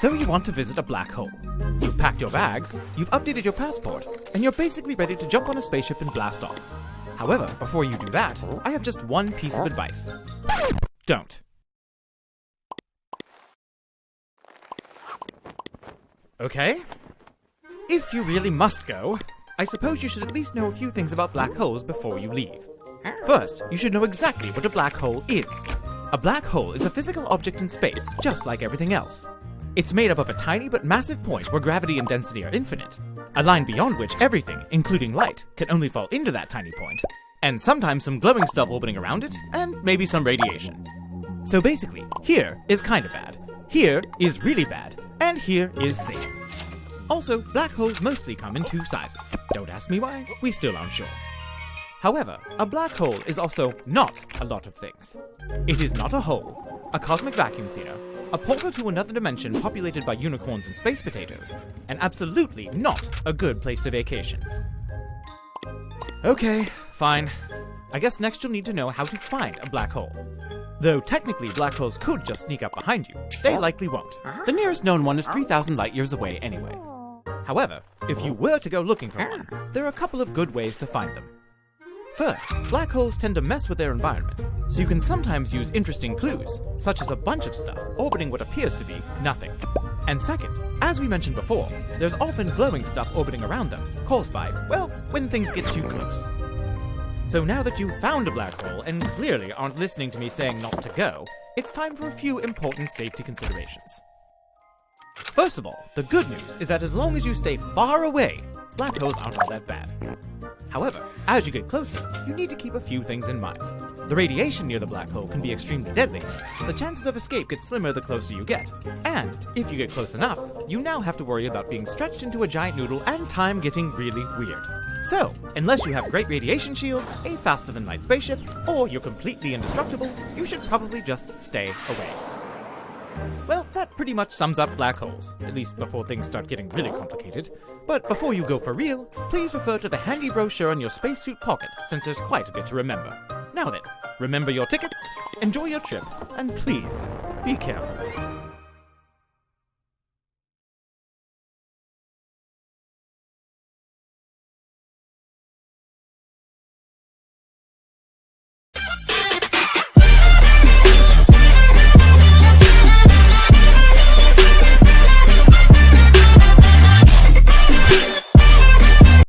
So you want to visit a black hole. You've packed your bags, you've updated your passport, and you're basically ready to jump on a spaceship and blast off. However, before you do that, I have just one piece of advice. Don't. Okay? If you really must go, I suppose you should at least know a few things about black holes before you leave. First, you should know exactly what a black hole is. A black hole is a physical object in space, just like everything else. It's made up of a tiny but massive point where gravity and density are infinite, a line beyond which everything, including light, can only fall into that tiny point, and sometimes some glowing stuff orbiting around it, and maybe some radiation. So basically, here is kinda bad, here is really bad, and here is safe. Also, black holes mostly come in two sizes. Don't ask me why, we still aren't sure. However, a black hole is also not a lot of things. It is not a hole, a cosmic vacuum cleaner, a portal to another dimension populated by unicorns and space potatoes, and absolutely not a good place to vacation. Okay, fine. I guess next you'll need to know how to find a black hole. Though technically black holes could just sneak up behind you, they likely won't. The nearest known one is 3,000 light years away anyway. However, if you were to go looking for one, there are a couple of good ways to find them. First, black holes tend to mess with their environment, so you can sometimes use interesting clues, such as a bunch of stuff orbiting what appears to be nothing. And second, as we mentioned before, there's often glowing stuff orbiting around them, caused by, well, when things get too close. So now that you've found a black hole and clearly aren't listening to me saying not to go, it's time for a few important safety considerations. First of all, the good news is that as long as you stay far away, black holes aren't all that bad. However, as you get closer, you need to keep a few things in mind. The radiation near the black hole can be extremely deadly, so the chances of escape get slimmer the closer you get. And, if you get close enough, you now have to worry about being stretched into a giant noodle and time getting really weird. So, unless you have great radiation shields, a faster-than-light spaceship, or you're completely indestructible, you should probably just stay away. Well, that pretty much sums up black holes, at least before things start getting really complicated. But before you go for real, please refer to the handy brochure in your spacesuit pocket, since there's quite a bit to remember. Now then, remember your tickets, enjoy your trip, and please, be careful.